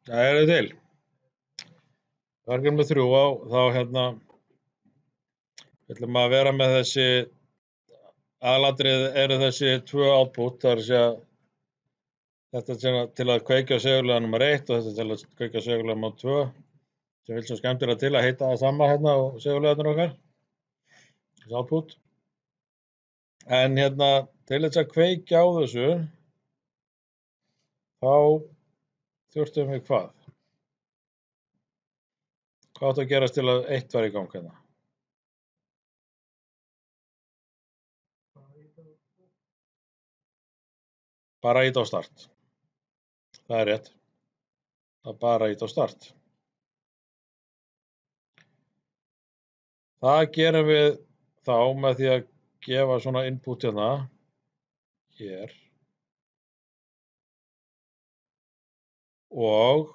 Það eru til. Verkefni 3 á, þá ætlum að vera með þessi aðalatrið eru þessi 2 output, það er að segja þetta til að kveikja á segullega nummer 1 og þetta til að kveikja á segullega nummer 2 sem vil svo skemmtilega til að heita það sama á segullegarnir okkar, þessi output. En til þess að kveikja á þessu þá þurftum við hvað? Hvað átti að gerast til að 1 var í gang hérna? Bara ít á start. Það er rétt. Það bara ít á start. Það gerum við þá með því að gefa svona input hérna, hér. Og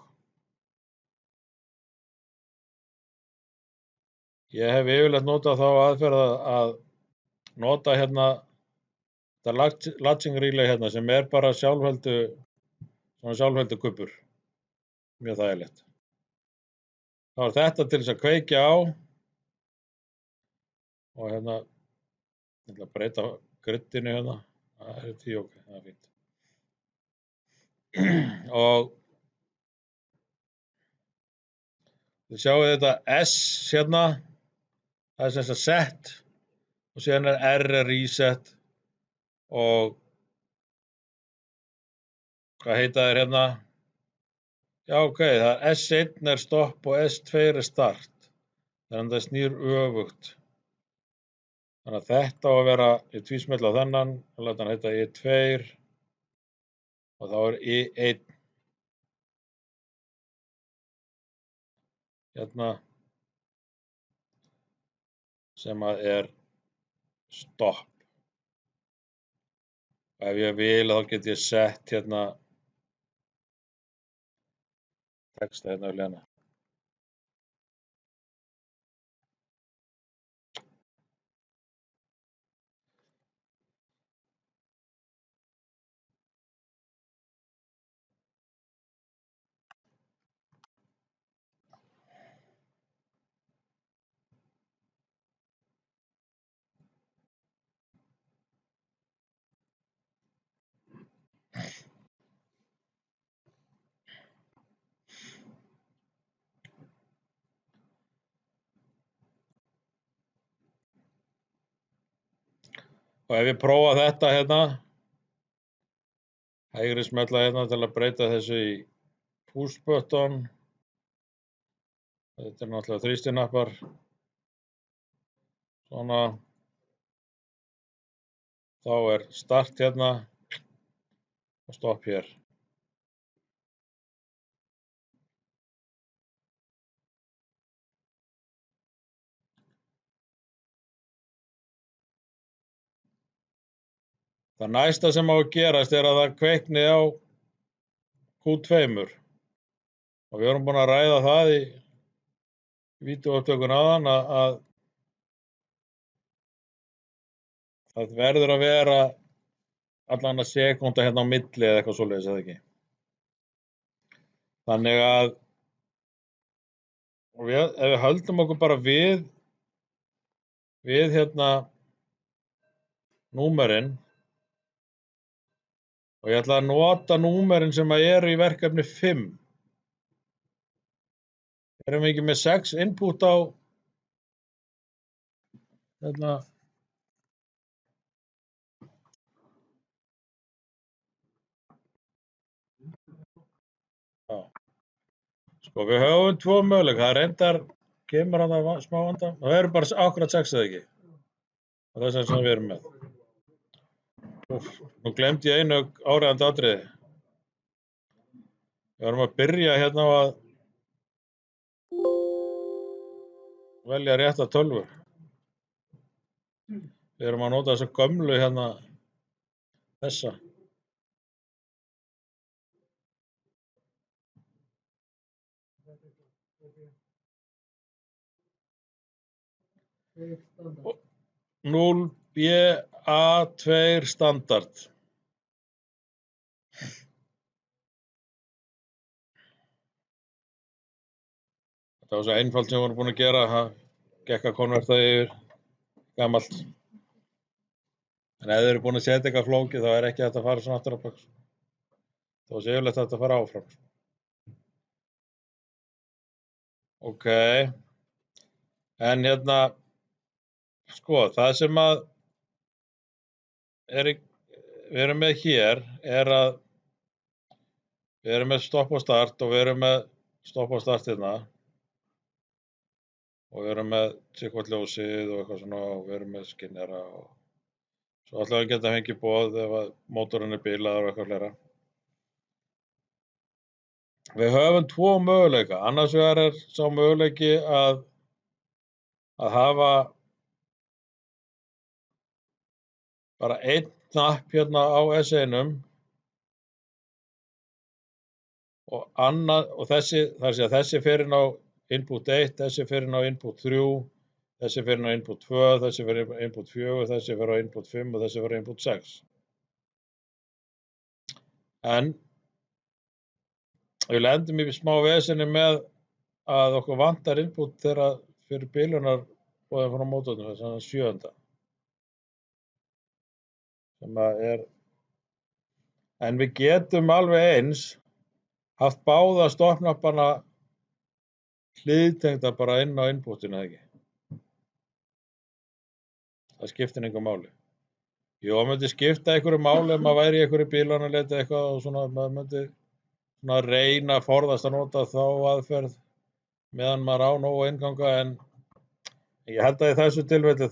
ég hef yfirleitt notað þá aðferð að nota þetta latching relay hérna sem er bara sjálfheldu kubbur. Mjög þægilegt. Þá er þetta til þess að kveikja á og ég ætla að breyta griddinu hérna. Það er 10, ok, það er fínt. Og þið sjáu þetta S hérna, það er sem sagt set og síðan er R reset og hvað heita þeir hérna? Já, ok, það er S1 er stopp og S2 er start. Þannig að það snýr öfugt. Þannig að þetta á að vera, ég tvísmetla þennan og láta hann heita E2 og þá er E1 hérna sem að er stopp. Ef ég vil þá get ég sett hérna texta hérna við hliðina. Og ef ég prófa þetta hérna, hægri smetla hérna til að breyta þessu í push button. Þetta er náttúrulega þrýstinappar. Svona. Þá er start hérna og stopp hér. Það næsta sem á að gerast er að það kveikni á Q2. Og við erum búin að ræða það í vídeóupptökun áðan að það verður að vera allan að sekúnda hérna á milli eða eitthvað svoleiðis, eða ekki. Þannig að ef við höldum okkur bara við númerin og ég ætla að nota númerin sem eru í verkefni 5. Erum við ekki með 6 input á Já. Sko við höfum 2 möguleika, það reyndar kemur hann að smá vanda. Það eru bara akkurat 6 eða ekki. Og það er sem við erum með. Nú glemdi ég einu áreiðandi atriði. Við erum að byrja hérna á að velja rétta tölvu. Við erum að nota þessa gömlu hérna, þessa. Og 0BA2 standard. Það var svo einfalt sem við vorum búin að gera, það gekk að konverta yfir gamalt. En ef þið eru búin að setja eitthvað flókið þá ekki hægt að fara svona aftur á bak. Þá sé yfirleitt hægt að fara áfram. Ok. En hérna, sko, það sem að við erum með hér að við erum með stopp og start og við erum með stopp og start hérna. Og við erum með sikkvort ljósið og eitthvað svona og við erum með skinnera og svo ætlum við að geta fengið boð ef að mótorinn er bilaður og eitthvað fleira. Við höfum tvo möguleika. Annars vegar er sá möguleiki að hafa bara einn knapp hérna á S1-um og þessi fer inn á input 1, þessi fer inn á input 3, þessi fer inn á input 2, þessi fer inn á input 4, þessi fer á input 5 og þessi fer á input 6. En við lendum í smá vesenni með að okkur vantar input þegar fyrir bilunar boðin frá mótornum, þess að 7. Sem að en við getum alveg eins haft báða stoppknappana hliðtengda bara inn á inputinu, eða ekki? Það skiptir engu máli. Jú, það myndi skipta einhverju máli ef maður væri í einhverju bílunarleit eitthvað og svona, maður myndi svona reyna að forðast að nota þá aðferð meðan maður á nógu innganga, en ég held að í þessu tilfelli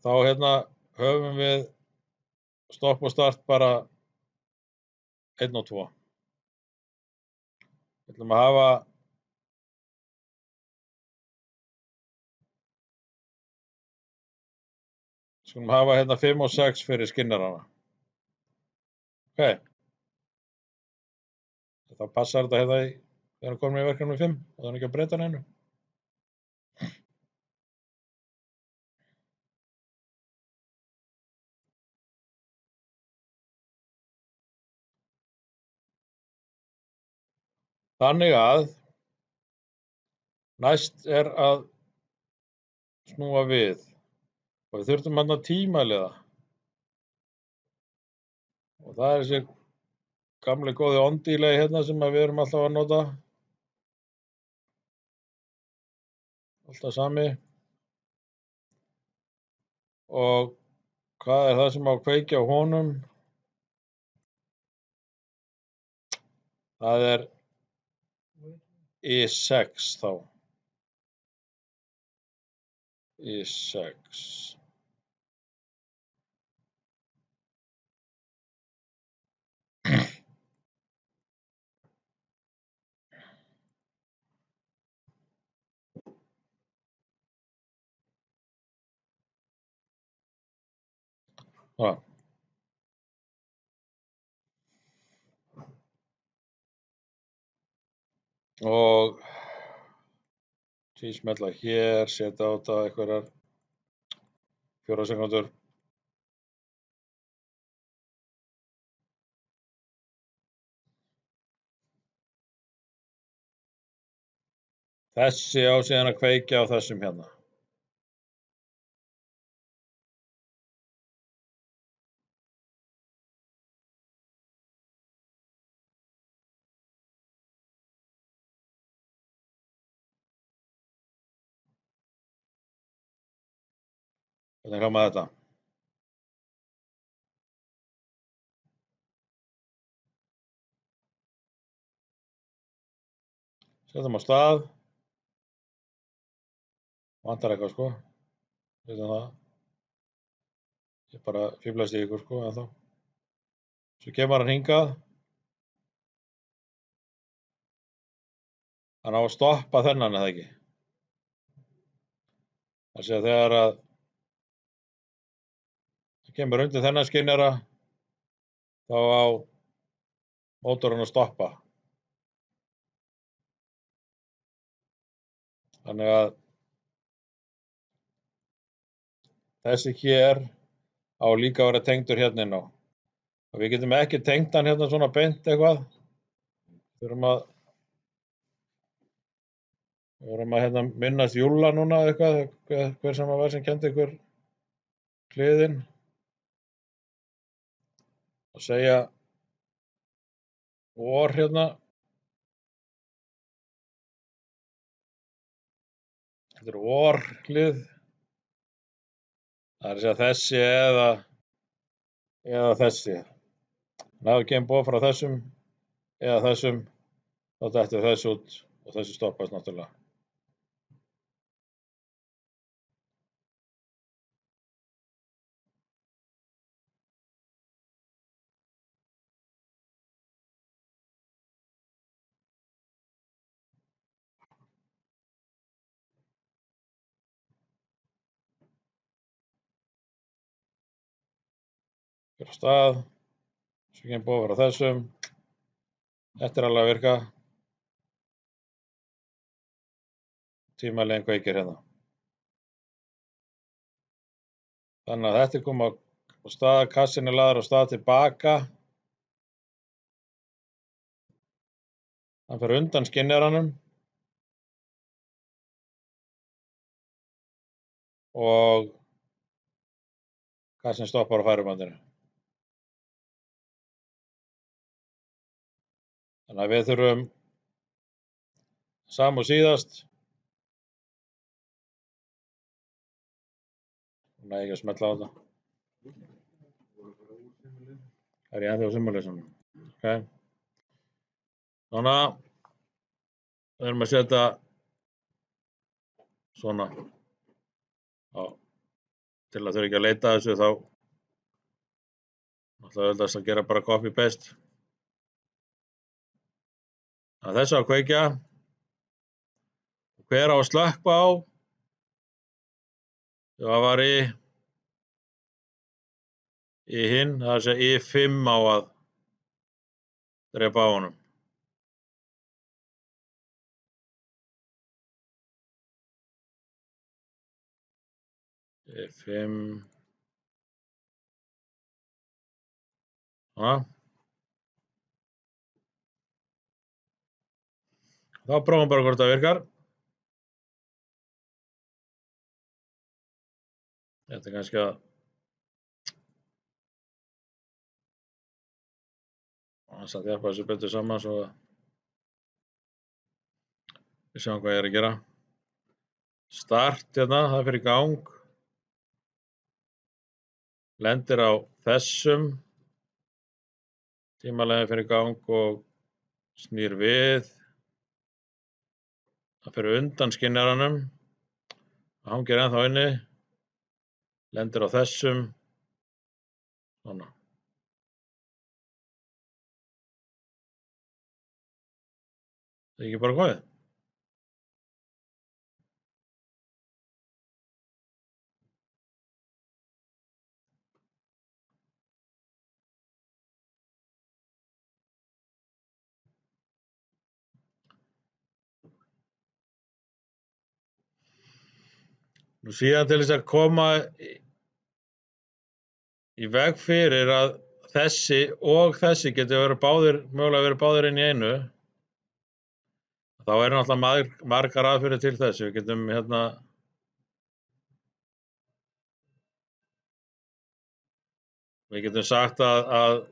þá hérna höfum við stopp og start bara 1 og 2. Við ætlum að hafa hérna 5 og 6 fyrir skinnarana. Ok. Þá passar þetta hérna þegar við komum í verkefni 5 og það ekki að breyta neinu. Þannig að næst er að snúa við og við þurftum hérna tímaliða og það er þessi gamli góði on-delay hérna sem við erum alltaf að nota. Alltaf sami. Og hvað er það sem á að kveikja á honum? Það er I6 þá. I6. Já. Og tvísmetla hér, setja á þetta einhverjar 4 sekúndur. Þessi á síðan að kveikja á þessum hérna. Hvernig kann maður þetta? Setjum á stað. Vantar eitthvað sko. Setjum það. Ég bara fíflast í ykkur sko ennþá. Svo kemur hann hingað. Hann á að stoppa þennan eða ekki? Það sé að þegar að það kemur undir þennan skinnera þá á mótorinn að stoppa. Þannig að þessi hér á líka að vera tengdur hérna inn á. Og við getum ekki tengt hann hérna svona beint eitthvað. Þurfum að Við vorum að hérna minnast Júlla núna eitthvað, hver sem var sem kendi ykkur kliðinn og segja vor hérna. Þetta er vorklið. Það er að segja þessi eða þessi. Náðu ekki einn boð frá þessum eða þessum, þá dettur þessi út og þessi stoppast náttúrulega. Fyrir stað, svo ekki einn boð frá þessum. Þetta er alveg að virka. Tímalegin kveikir hérna. Þannig að þetta er komið á stað, kassin er lagður á stað tilbaka. Hann fer undan skynjaranum og kassin stoppar á færibandinu. Þannig að við þurfum sama og síðast. Núna er ég ekki að smetla á þetta. Er ég ennþá á simulation? Ok. Svona. Við erum að setja svona. Já. Til að þurfa ekki að leita að þessu þá náttúrulega auðvitað að gera bara copy paste. Að þessu að kveikja. Hver á að slökkva á? Það var í hinn, það er að segja I5 á að drepa á honum. I5. Svona. Þá prófum bara hvort það virkar. Þetta er kannski að þjappa þessu betur saman svo við sjáum hvað ég er að gera. Start hérna, það fer í gang. Lendir á þessum. Tímalegin fer í gang og snýr við. Það fer undan skynjaranum. Það hangir ennþá inni. Lendir á þessum. Svona. Það er ekki bara komið. Nú síðan til þess að koma í veg fyrir að þessi og þessi getur mögulega verið báðir inn í einu. Þá er náttúrulega margar aðferðir til þess. Við getum hérna sagt að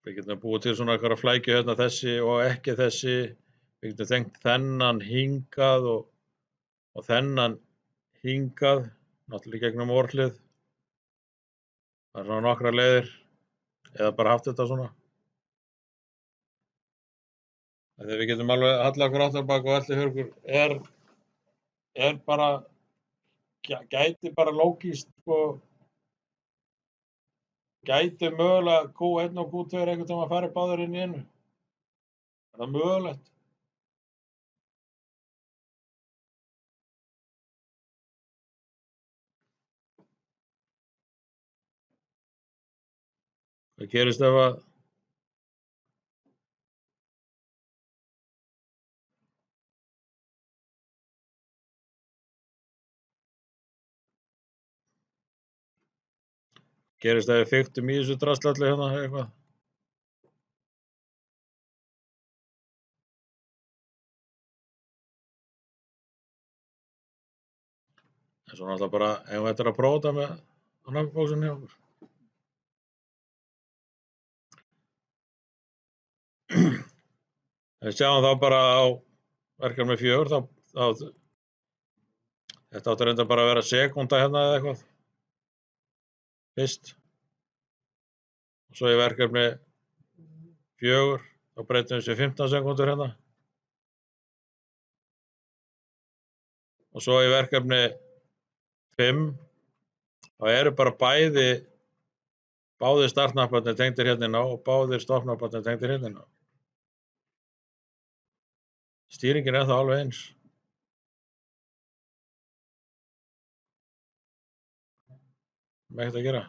við getum búið til svona eitthvað flækju hérna þessi og ekki þessi. Við getum tengt þennan hingað og þennan hingað, náttúrulega gegnum orðlið. Það er svona nokkra leiðir, eða bara haft þetta svona. Þegar við getum alveg hallað okkur aftur á bak og allir hörgur er bara, gæti bara lógískt, sko, gæti mögulega Q1 og Q2 einhvern tímann að fara báðir inn í einu. Er það mögulegt? Hvað gerist ef að við fiktum í þessu drasli allir hérna eitthvað? En svo náttúrulega bara, ef þetta að prófa þetta með nafnbóksinni hjá okkur. Við sjáum þá bara á verkefni 4, þetta átti reyndar bara að vera sekúnda hérna eða eitthvað. Fyrst. Og svo í verkefni 4, þá breytum við sér 15 sekúndur hérna. Og svo í verkefni 5, þá eru bara báðir startnapparnir tengdir hérna inn á og báðir stoppnapparnir tengdir hérna inn á. Stýringin er þá alveg eins. Með ekkert að gera.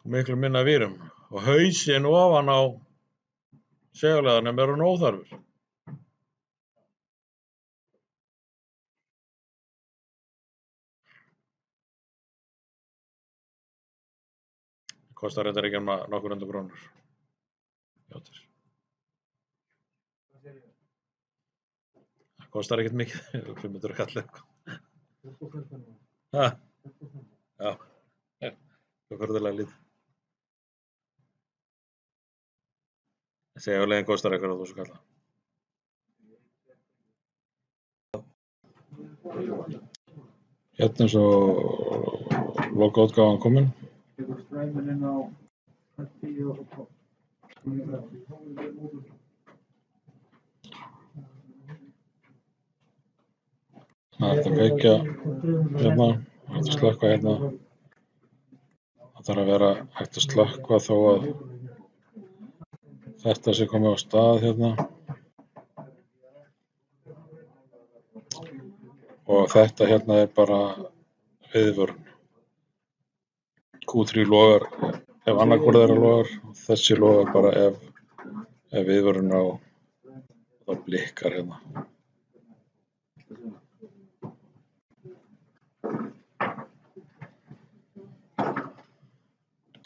Miklu minna vírum. Og hausinn ofan á seguleðanum er hann óþarfur. Kostar reyndar ekki nokkur 100 krónur. Jótir. Það kostar ekkert mikið, 500 kall eitthvað. Já, það er förðulega lítið. Segulegin kostar eitthvað 1000 kall. Hérna er svo lokaútgáfan komin. Það er að kveikja hérna, hægt að slökkva hérna. Það þarf að vera hægt að slökkva þó að þetta sé komið á stað hérna. Og þetta hérna er bara viðvörun. Q3 logar ef annarkvort þeirra logar, þessi logar bara ef viðvörun á, það blikkar hérna.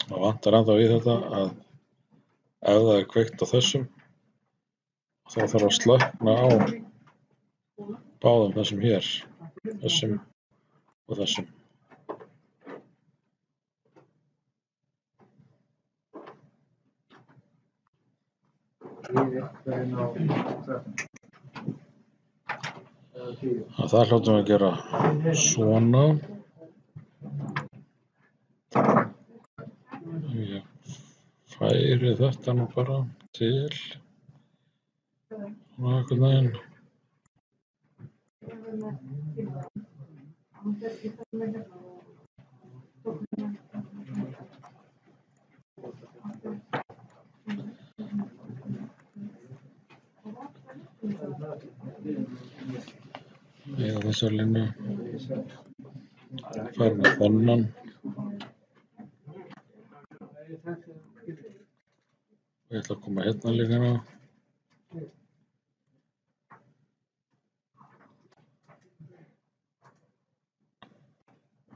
Það vantar ennþá í þetta að ef það er kveikt á þessum, þá þarf að slökkna á báðum þessum hér, þessum og þessum. Það hljótum við að gera svona. Ég færi þetta nú bara til svona einhvern veginn. Eða þessar línu. Færi með þennan. Ég ætla að koma hérna líka ná.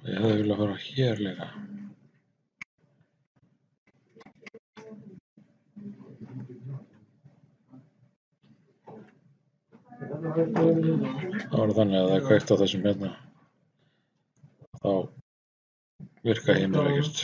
Ég hefði viljað fara hér líka. Það var þannig að það er kveikt á þessum hérna. Þá virka heimir ekkert.